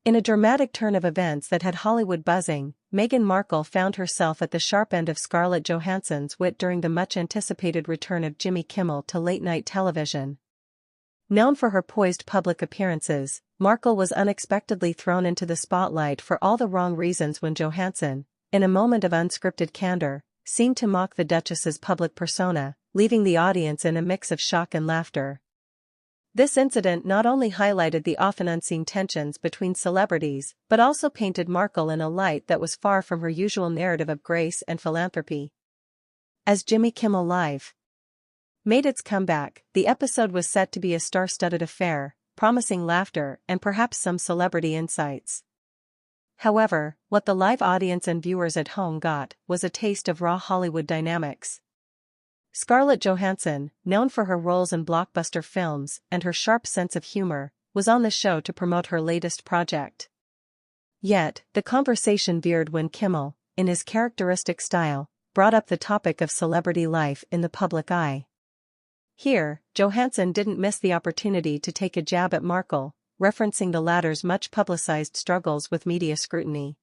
In a dramatic turn of events that had Hollywood buzzing, Meghan Markle found herself at the sharp end of Scarlett Johansson's wit during the much-anticipated return of Jimmy Kimmel to late-night television. Known for her poised public appearances, Markle was unexpectedly thrown into the spotlight for all the wrong reasons when Johansson, in a moment of unscripted candor, seemed to mock the Duchess's public persona, leaving the audience in a mix of shock and laughter. This incident not only highlighted the often unseen tensions between celebrities but also painted Markle in a light that was far from her usual narrative of grace and philanthropy. As Jimmy Kimmel Live made its comeback, the episode was set to be a star-studded affair, promising laughter and perhaps some celebrity insights. However, what the live audience and viewers at home got was a taste of raw Hollywood dynamics. Scarlett Johansson, known for her roles in blockbuster films and her sharp sense of humor, was on the show to promote her latest project. Yet, the conversation veered when Kimmel, in his characteristic style, brought up the topic of celebrity life in the public eye. Here, Johansson didn't miss the opportunity to take a jab at Markle, referencing the latter's much-publicized struggles with media scrutiny.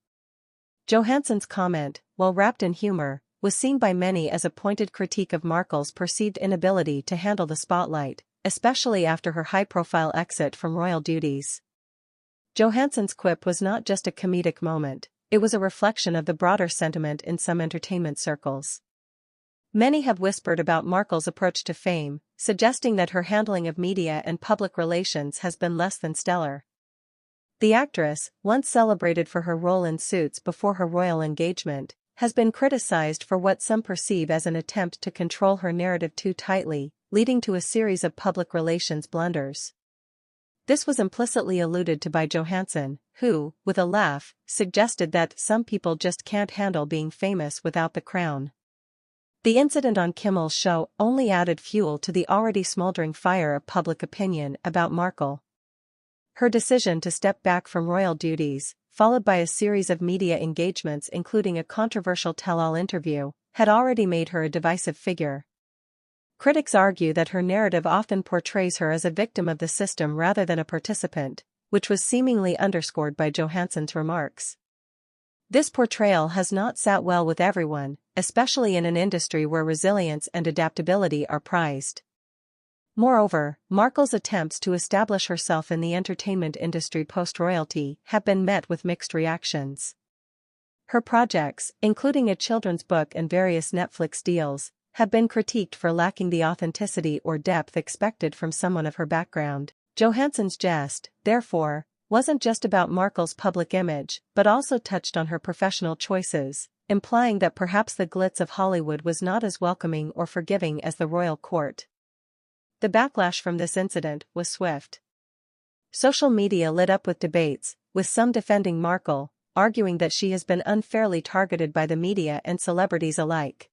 Johansson's comment, while wrapped in humor, was seen by many as a pointed critique of Markle's perceived inability to handle the spotlight, especially after her high-profile exit from royal duties. Johansson's quip was not just a comedic moment, it was a reflection of the broader sentiment in some entertainment circles. Many have whispered about Markle's approach to fame, suggesting that her handling of media and public relations has been less than stellar. The actress, once celebrated for her role in Suits before her royal engagement, has been criticized for what some perceive as an attempt to control her narrative too tightly, leading to a series of public relations blunders. This was implicitly alluded to by Johansson, who, with a laugh, suggested that some people just can't handle being famous without the crown. The incident on Kimmel's show only added fuel to the already smoldering fire of public opinion about Markle. Her decision to step back from royal duties, followed by a series of media engagements including a controversial tell-all interview, had already made her a divisive figure. Critics argue that her narrative often portrays her as a victim of the system rather than a participant, which was seemingly underscored by Johansson's remarks. This portrayal has not sat well with everyone, especially in an industry where resilience and adaptability are prized. Moreover, Markle's attempts to establish herself in the entertainment industry post-royalty have been met with mixed reactions. Her projects, including a children's book and various Netflix deals, have been critiqued for lacking the authenticity or depth expected from someone of her background. Johansson's jest, therefore, wasn't just about Markle's public image but also touched on her professional choices, implying that perhaps the glitz of Hollywood was not as welcoming or forgiving as the royal court. The backlash from this incident was swift. Social media lit up with debates, with some defending Markle, arguing that she has been unfairly targeted by the media and celebrities alike.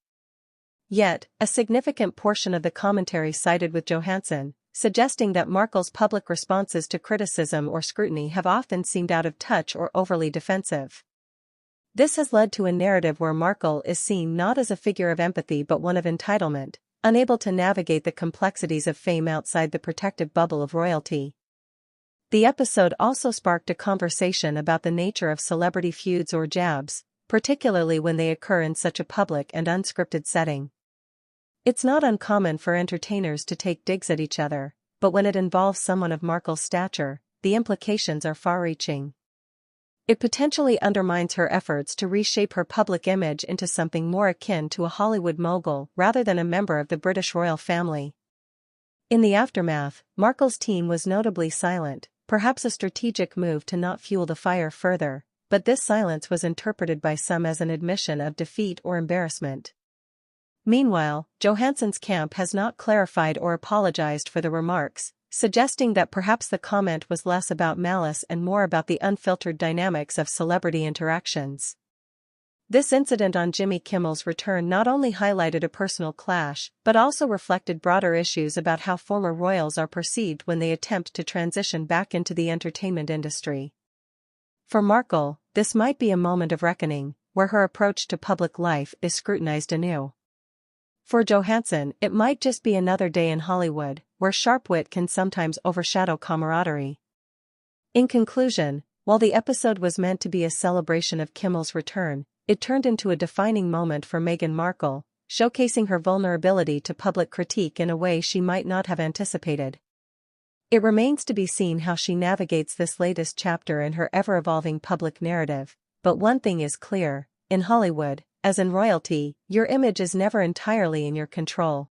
Yet, a significant portion of the commentary sided with Johansson, suggesting that Markle's public responses to criticism or scrutiny have often seemed out of touch or overly defensive. This has led to a narrative where Markle is seen not as a figure of empathy but one of entitlement, unable to navigate the complexities of fame outside the protective bubble of royalty. The episode also sparked a conversation about the nature of celebrity feuds or jabs, particularly when they occur in such a public and unscripted setting. It's not uncommon for entertainers to take digs at each other, but when it involves someone of Markle's stature, the implications are far-reaching. It potentially undermines her efforts to reshape her public image into something more akin to a Hollywood mogul rather than a member of the British royal family. In the aftermath, Markle's team was notably silent, perhaps a strategic move to not fuel the fire further, but this silence was interpreted by some as an admission of defeat or embarrassment. Meanwhile, Johansson's camp has not clarified or apologized for the remarks, suggesting that perhaps the comment was less about malice and more about the unfiltered dynamics of celebrity interactions. This incident on Jimmy Kimmel's return not only highlighted a personal clash but also reflected broader issues about how former royals are perceived when they attempt to transition back into the entertainment industry. For Markle, this might be a moment of reckoning, where her approach to public life is scrutinized anew. For Johansson, it might just be another day in Hollywood, where sharp wit can sometimes overshadow camaraderie. In conclusion, While the episode was meant to be a celebration of Kimmel's return, it turned into a defining moment for Meghan Markle, showcasing her vulnerability to public critique in a way she might not have anticipated. It remains to be seen how she navigates this latest chapter in her ever-evolving public narrative, but one thing is clear: in Hollywood, as in royalty, your image is never entirely in your control.